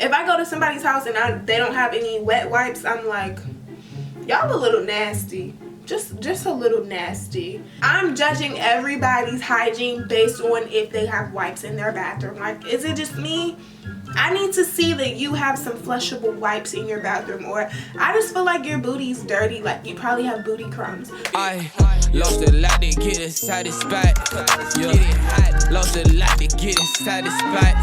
If I go to somebody's house and they don't have any wet wipes, I'm like, y'all a little nasty. Just a little nasty. I'm judging everybody's hygiene based on if they have wipes in their bathroom. Like, is it just me? I need to see that you have some flushable wipes in your bathroom, or I just feel like your booty's dirty, like you probably have booty crumbs. I lost a lot to get it satisfied. Yeah. Get it hot. Lost a lot to get it satisfied.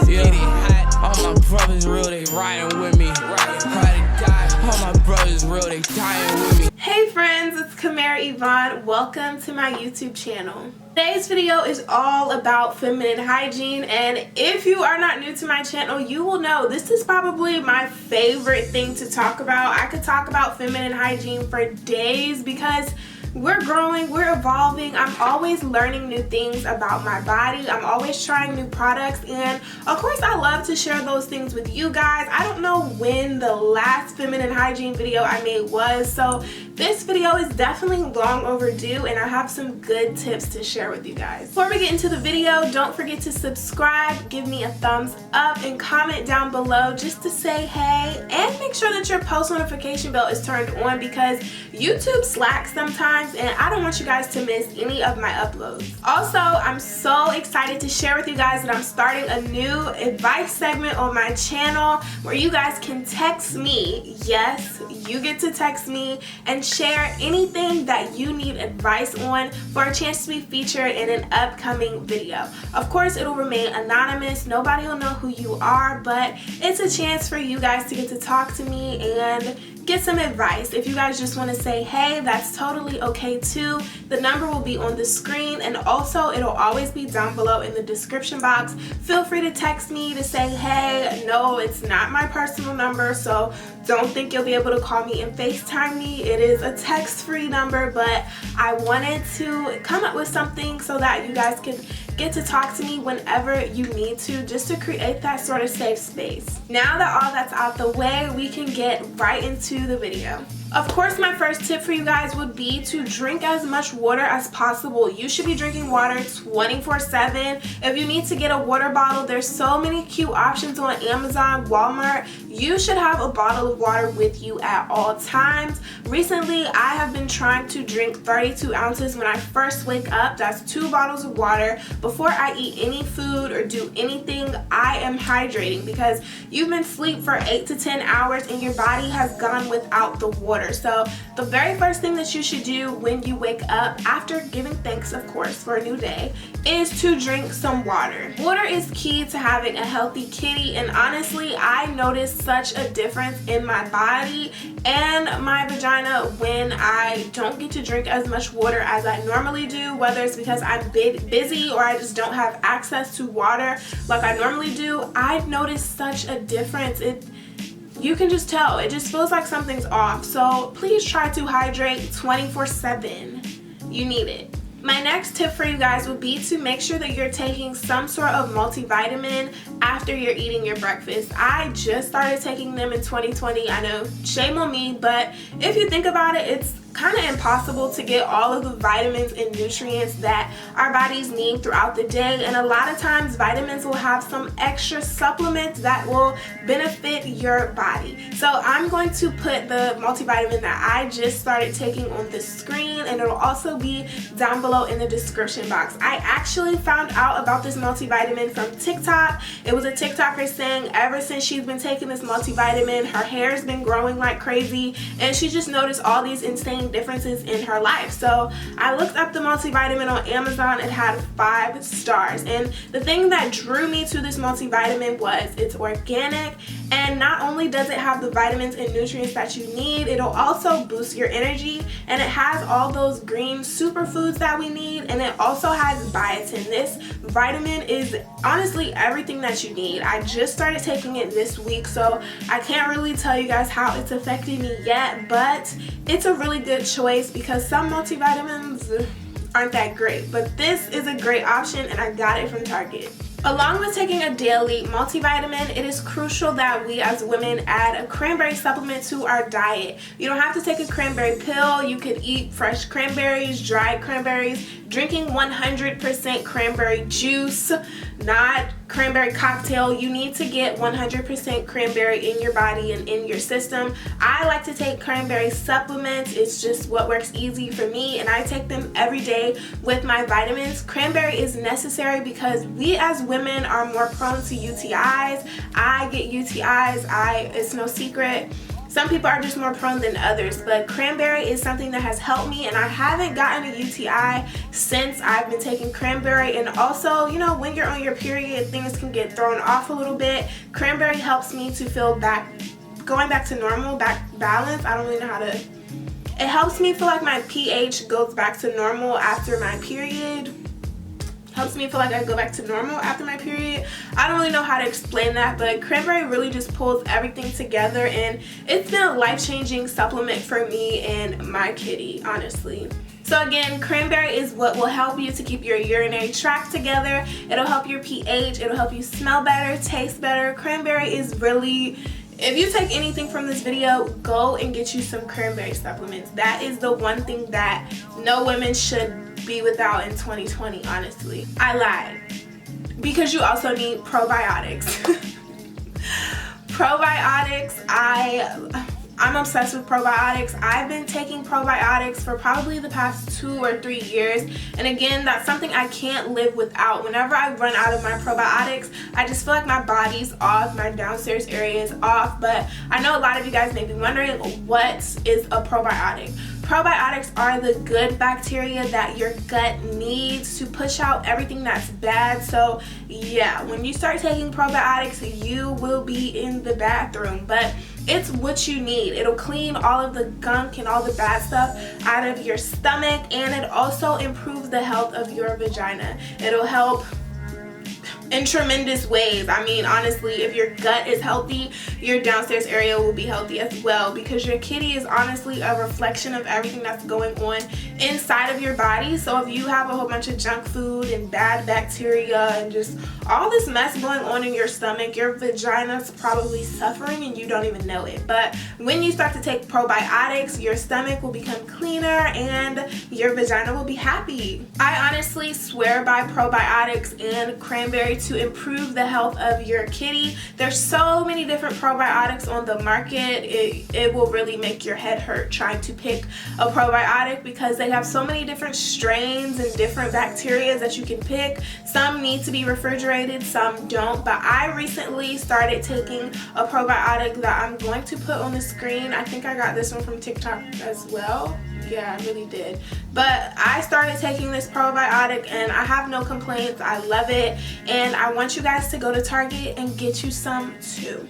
Yeah. Get it hot. All my brothers real, they riding with me. All my brothers real, they dying with me. Hey friends, it's Kimera Yvonne. Welcome to my YouTube channel. Today's video is all about feminine hygiene, and if you are not new to my channel, you will know this is probably my favorite thing to talk about. I could talk about feminine hygiene for days because we're growing, we're evolving. I'm always learning new things about my body. I'm always trying new products, and of course I love to share those things with you guys. I don't know when the last feminine hygiene video I made was, so this video is definitely long overdue, and I have some good tips to share with you guys. Before we get into the video, don't forget to subscribe, give me a thumbs up, and comment down below just to say hey, and make sure that your post notification bell is turned on because YouTube slacks sometimes, and I don't want you guys to miss any of my uploads. Also, I'm so excited to share with you guys that I'm starting a new advice segment on my channel where you guys can text me. Yes, you get to text me and share anything that you need advice on for a chance to be featured in an upcoming video. Of course, it'll remain anonymous. Nobody will know who you are, but it's a chance for you guys to get to talk to me and get some advice. If you guys just want to say hey, that's totally okay too. The number will be on the screen, and also it'll always be down below in the description box. Feel free to text me to say hey. No, it's not my personal number, so don't think you'll be able to call me and FaceTime me. It is a text-free number, but I wanted to come up with something so that you guys can get to talk to me whenever you need to, just to create that sort of safe space. Now that all that's out the way, we can get right into the video. Of course, my first tip for you guys would be to drink as much water as possible. You should be drinking water 24/7. If you need to get a water bottle, there's so many cute options on Amazon, Walmart. You should have a bottle of water with you at all times. Recently, I have been trying to drink 32 ounces when I first wake up. That's 2 bottles of water. Before I eat any food or do anything, I am hydrating because you've been asleep for 8 to 10 hours and your body has gone without the water. So the very first thing that you should do when you wake up, after giving thanks of course for a new day, is to drink some water. Water is key to having a healthy kitty, and honestly I noticed such a difference in my body and my vagina when I don't get to drink as much water as I normally do, whether it's because I'm busy or I just don't have access to water like I normally do. I've noticed such a difference. You can just tell, it just feels like something's off. So please try to hydrate 24/7. You need it. My next tip for you guys would be to make sure that you're taking some sort of multivitamin after you're eating your breakfast. I just started taking them in 2020. I know, shame on me, but if you think about it, it's kind of impossible to get all of the vitamins and nutrients that our bodies need throughout the day, and a lot of times vitamins will have some extra supplements that will benefit your body. So I'm going to put the multivitamin that I just started taking on the screen, and it'll also be down below in the description box. I actually found out about this multivitamin from TikTok. It was a TikToker saying ever since she's been taking this multivitamin, her hair's been growing like crazy, and she just noticed all these insane differences in her life. So I looked up the multivitamin on Amazon. It had 5 stars, and the thing that drew me to this multivitamin was it's organic, and not only does it have the vitamins and nutrients that you need, it'll also boost your energy, and it has all those green superfoods that we need, and it also has biotin. This vitamin is honestly everything that you need. I just started taking it this week, so I can't really tell you guys how it's affected me yet, but it's a really good choice because some multivitamins aren't that great, but this is a great option, and I got it from Target. Along with taking a daily multivitamin, it is crucial that we as women add a cranberry supplement to our diet. You don't have to take a cranberry pill. You could eat fresh cranberries, dried cranberries, drinking 100% cranberry juice, not cranberry cocktail. You need to get 100% cranberry in your body and in your system. I like to take cranberry supplements. It's just what works easy for me, and I take them every day with my vitamins. Cranberry is necessary because we as women are more prone to UTIs. I get UTIs. It's no secret. Some people are just more prone than others, but cranberry is something that has helped me, and I haven't gotten a UTI since I've been taking cranberry. And also, you know, when you're on your period, things can get thrown off a little bit. Cranberry helps me to feel going back to normal, back balance. I don't really know how to. It helps me feel like my pH goes back to normal after my period. Helps me feel like I go back to normal after my period. I don't really know how to explain that, but cranberry really just pulls everything together, and it's been a life-changing supplement for me and my kitty, honestly. So again, cranberry is what will help you to keep your urinary tract together. It'll help your pH, it'll help you smell better, taste better. Cranberry is really, if you take anything from this video, go and get you some cranberry supplements. That is the one thing that no women should be without in 2020, honestly. I lied, because you also need probiotics. Probiotics, I'm obsessed with probiotics. I've been taking probiotics for probably the past 2 or 3 years, and again, that's something I can't live without. Whenever I run out of my probiotics, I just feel like my body's off, my downstairs area is off. But I know a lot of you guys may be wondering, what is a probiotic? Probiotics are the good bacteria that your gut needs to push out everything that's bad. So yeah, when you start taking probiotics, you will be in the bathroom, but it's what you need. It'll clean all of the gunk and all the bad stuff out of your stomach, and it also improves the health of your vagina. It'll help in tremendous ways. I mean, honestly, if your gut is healthy, your downstairs area will be healthy as well, because your kitty is honestly a reflection of everything that's going on inside of your body. So if you have a whole bunch of junk food and bad bacteria and just all this mess going on in your stomach, your vagina's probably suffering and you don't even know it. But when you start to take probiotics, your stomach will become cleaner and your vagina will be happy. I honestly swear by probiotics and cranberry to improve the health of your kitty. There's so many different probiotics on the market. It will really make your head hurt trying to pick a probiotic, because they have so many different strains and different bacteria that you can pick. Some need to be refrigerated, some don't. But I recently started taking a probiotic that I'm going to put on the screen. I think I got this one from TikTok as well. Yeah, I really did. But I started taking this probiotic and I have no complaints. I love it, and I want you guys to go to Target and get you some too.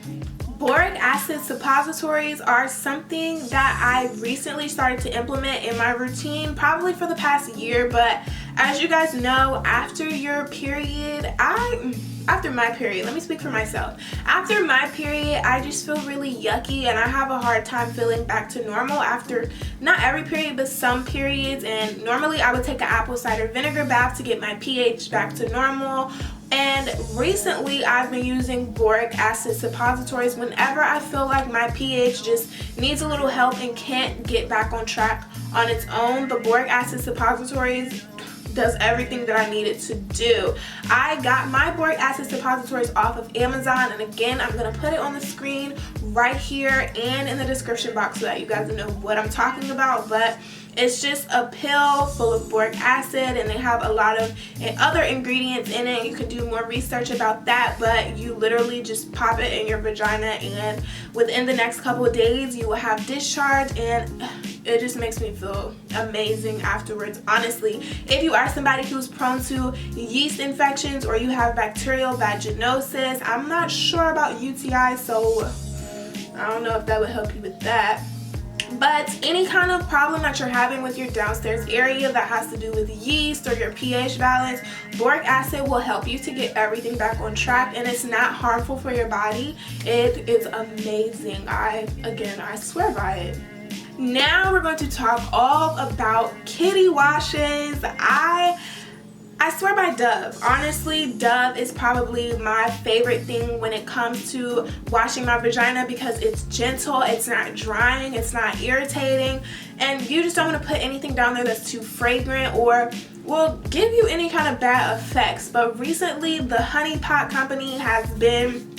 Boric acid suppositories are something that I recently started to implement in my routine, probably for the past year. But as you guys know, after your period, after my period, let me speak for myself. After my period, I just feel really yucky, and I have a hard time feeling back to normal after, not every period, but some periods. And normally I would take an apple cider vinegar bath to get my pH back to normal. And recently I've been using boric acid suppositories whenever I feel like my pH just needs a little help and can't get back on track on its own. The boric acid suppositories does everything that I need it to do. I got my boric acid suppositories off of Amazon, and again, I'm gonna put it on the screen right here and in the description box so that you guys know what I'm talking about. But it's just a pill full of boric acid, and they have a lot of other ingredients in it. You can do more research about that, but you literally just pop it in your vagina, and within the next couple of days you will have discharge, and it just makes me feel amazing afterwards. Honestly, if you are somebody who's prone to yeast infections or you have bacterial vaginosis, I'm not sure about UTI, so I don't know if that would help you with that. But any kind of problem that you're having with your downstairs area that has to do with yeast or your pH balance, boric acid will help you to get everything back on track, and it's not harmful for your body. It is amazing. I swear by it. Now we're going to talk all about kitty washes. I swear by Dove. Honestly, Dove is probably my favorite thing when it comes to washing my vagina, because it's gentle, it's not drying, it's not irritating, and you just don't want to put anything down there that's too fragrant or will give you any kind of bad effects. But recently the Honey Pot company has been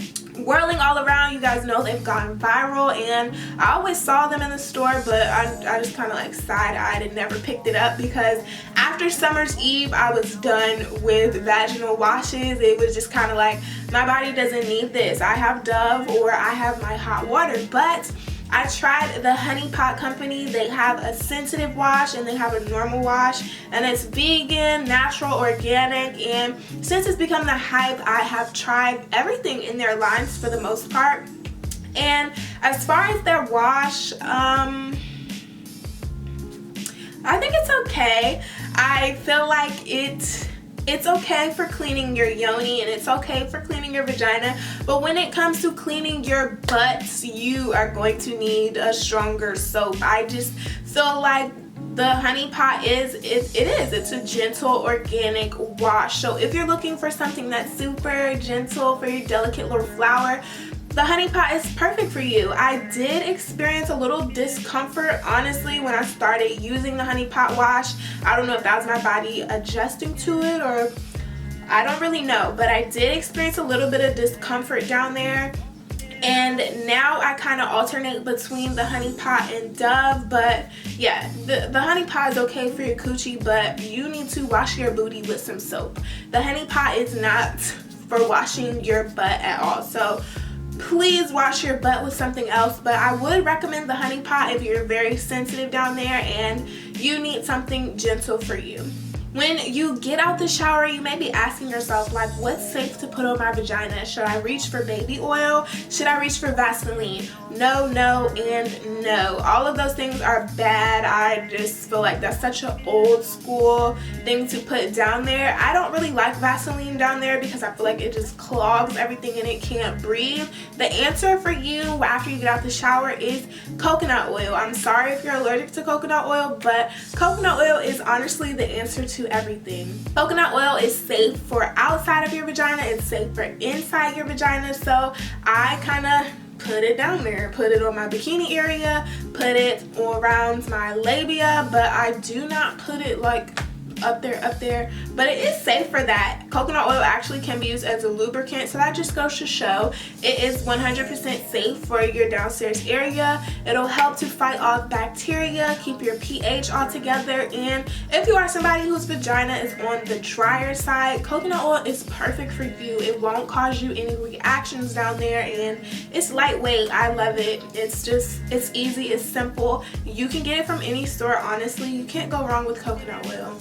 whirling all around. You guys know they've gone viral, and I always saw them in the store, but I just kind of like side-eyed and never picked it up, because after Summer's Eve I was done with vaginal washes. It was just kind of like, my body doesn't need this. I have Dove or I have my hot water. But I tried the Honey Pot company. They have a sensitive wash and they have a normal wash, and it's vegan, natural, organic, and since it's become the hype, I have tried everything in their lines for the most part. And as far as their wash, I think it's okay. I feel like it's okay for cleaning your yoni and it's okay for cleaning your vagina, but when it comes to cleaning your butts, you are going to need a stronger soap. I just feel like the Honey Pot it's a gentle organic wash. So if you're looking for something that's super gentle for your delicate little flower, the Honey Pot is perfect for you. I did experience a little discomfort, honestly, when I started using the Honey Pot wash. I don't know if that was my body adjusting to it, or I don't really know, but I did experience a little bit of discomfort down there. And now I kind of alternate between the Honey Pot and Dove. But yeah, the Honey Pot is okay for your coochie, but you need to wash your booty with some soap. The Honey Pot is not for washing your butt at all. So please wash your butt with something else. But I would recommend the Honey Pot if you're very sensitive down there and you need something gentle for you. When you get out the shower, you may be asking yourself, like, what's safe to put on my vagina? Should I reach for baby oil? Should I reach for Vaseline? No, no, and no. All of those things are bad. I just feel like that's such an old school thing to put down there. I don't really like Vaseline down there because I feel like it just clogs everything and it can't breathe. The answer for you after you get out the shower is coconut oil. I'm sorry if you're allergic to coconut oil, but coconut oil is honestly the answer to everything. Coconut oil is safe for outside of your vagina, it's safe for inside your vagina, so I kind of put it down there, put it on my bikini area, put it around my labia, but I do not put it like up there, but it is safe for that. Coconut oil actually can be used as a lubricant, so that just goes to show it is 100% safe for your downstairs area. It'll help to fight off bacteria, keep your pH all together, and if you are somebody whose vagina is on the drier side, coconut oil is perfect for you. It won't cause you any reactions down there, and it's lightweight. I love it. It's easy, it's simple. You can get it from any store, honestly. You can't go wrong with coconut oil.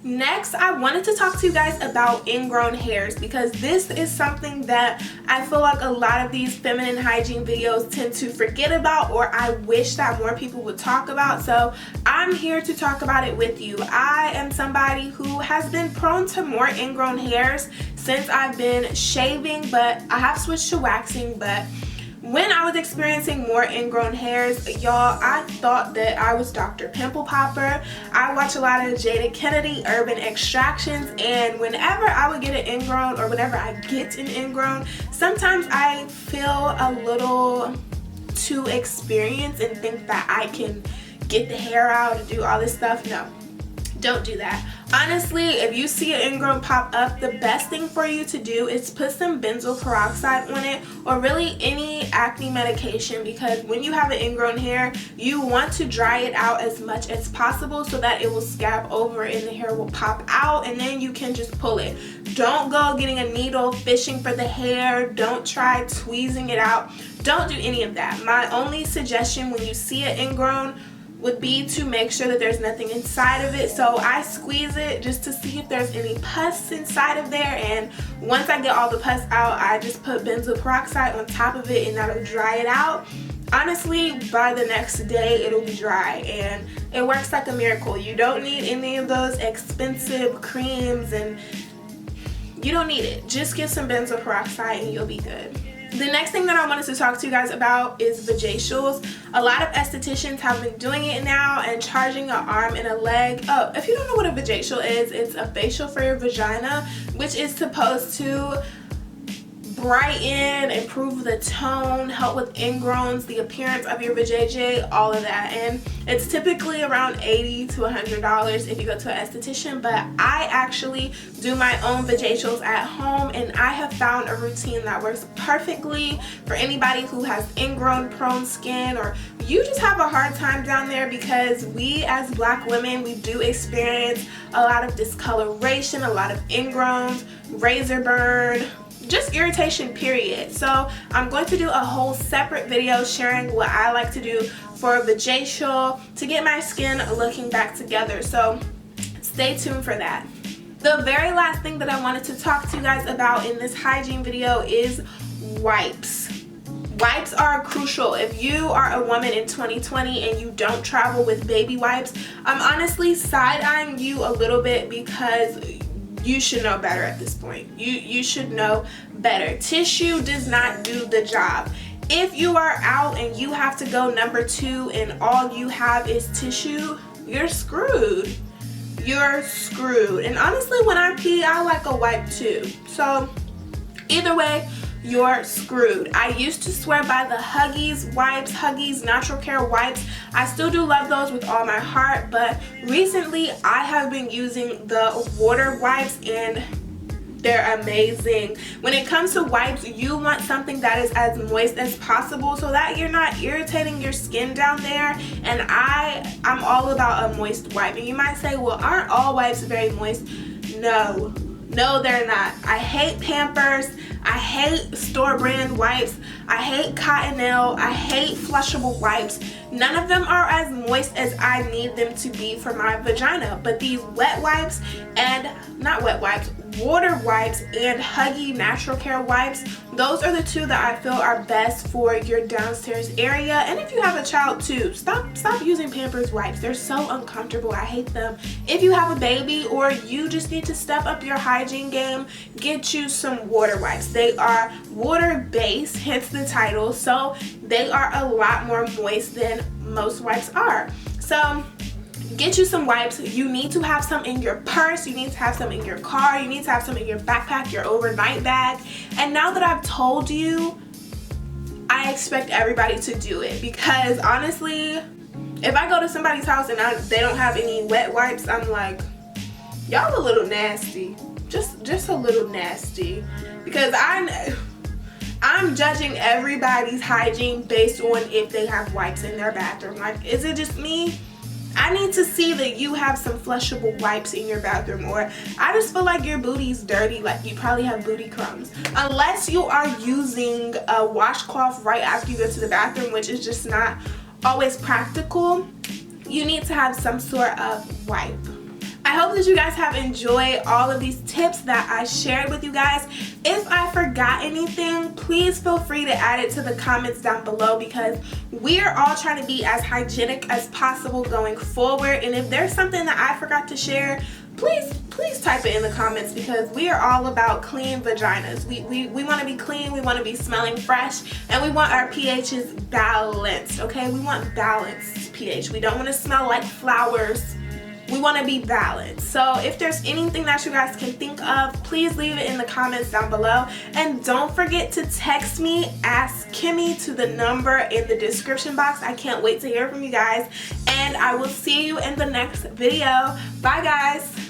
Next, I wanted to talk to you guys about ingrown hairs, because this is something that I feel like a lot of these feminine hygiene videos tend to forget about, or I wish that more people would talk about. So I'm here to talk about it with you. I am somebody who has been prone to more ingrown hairs since I've been shaving, but I have switched to waxing. But when I was experiencing more ingrown hairs, y'all, I thought that I was Dr. Pimple Popper. I watch a lot of Jada Kennedy Urban Extractions, and whenever I would get an ingrown, or whenever I get an ingrown, sometimes I feel a little too experienced and think that I can get the hair out and do all this stuff. No, don't do that. Honestly, if you see an ingrown pop up, the best thing for you to do is put some benzoyl peroxide on it, or really any acne medication, because when you have an ingrown hair, you want to dry it out as much as possible so that it will scab over and the hair will pop out, and then you can just pull it. Don't go getting a needle, fishing for the hair. Don't try tweezing it out. Don't do any of that. My only suggestion when you see an ingrown would be to make sure that there's nothing inside of it. So I squeeze it just to see if there's any pus inside of there, and once I get all the pus out, I just put benzoyl peroxide on top of it, and that'll dry it out. Honestly, by the next day it'll be dry, and it works like a miracle. You don't need any of those expensive creams, and you don't need it. Just get some benzoyl peroxide and you'll be good. The next thing that I wanted to talk to you guys about is vajacials. A lot of estheticians have been doing it now and charging an arm and a leg. Oh, if you don't know what a vajacial is, it's a facial for your vagina, which is supposed to brighten, improve the tone, help with ingrowns, the appearance of your vajayjay, all of that. And it's typically around $80 to $100 if you go to an esthetician, but I actually do my own vajacials at home, and I have found a routine that works perfectly for anybody who has ingrown prone skin, or you just have a hard time down there, because we as black women, we do experience a lot of discoloration, a lot of ingrowns, razor burn, just irritation, period. So I'm going to do a whole separate video sharing what I like to do for a vajacial to get my skin looking back together. So stay tuned for that. The very last thing that I wanted to talk to you guys about in this hygiene video is wipes. Wipes are crucial. If you are a woman in 2020 and you don't travel with baby wipes, I'm honestly side-eyeing you a little bit, because you should know better at this point. You should know better. Tissue does not do the job. If you are out and you have to go number 2 and all you have is tissue, you're screwed. You're screwed. And honestly, when I pee, I like a wipe too. So either way, you're screwed. I used to swear by the Huggies wipes, Huggies Natural Care wipes. I still do love those with all my heart, but recently I have been using the water wipes, and they're amazing. When it comes to wipes, you want something that is as moist as possible so that you're not irritating your skin down there. And I'm all about a moist wipe. And you might say, well, aren't all wipes very moist? No, they're not. I hate Pampers. I hate store brand wipes. I hate Cottonelle. I hate flushable wipes. None of them are as moist as I need them to be for my vagina. But these wet wipes, and not wet wipes, water wipes and Huggy Natural Care wipes, those are the two that I feel are best for your downstairs area. And if you have a child too, stop using Pampers wipes. They're so uncomfortable. I hate them. If you have a baby or you just need to step up your hygiene game, get you some water wipes. They are water based, hence the title, so they are a lot more moist than most wipes are. So get you some wipes. You need to have some in your purse, you need to have some in your car, you need to have some in your backpack, your overnight bag. And now that I've told you, I expect everybody to do it, because honestly, if I go to somebody's house and they don't have any wet wipes, I'm like, y'all a little nasty. Just a little nasty. Because I'm judging everybody's hygiene based on if they have wipes in their bathroom. Like, is it just me? I need to see that you have some flushable wipes in your bathroom, or I just feel like your booty's dirty, like you probably have booty crumbs. Unless you are using a washcloth right after you go to the bathroom, which is just not always practical, you need to have some sort of wipe. I hope that you guys have enjoyed all of these tips that I shared with you guys. If I forgot anything, please feel free to add it to the comments down below, because we're all trying to be as hygienic as possible going forward. And if there's something that I forgot to share, please type it in the comments, because we are all about clean vaginas. We want to be clean, we want to be smelling fresh, and we want our pHs balanced, okay? We want balanced pH. We don't want to smell like flowers. We want to be balanced. So if there's anything that you guys can think of, please leave it in the comments down below. And don't forget to text me, AskKimmy, to the number in the description box. I can't wait to hear from you guys. And I will see you in the next video. Bye, guys.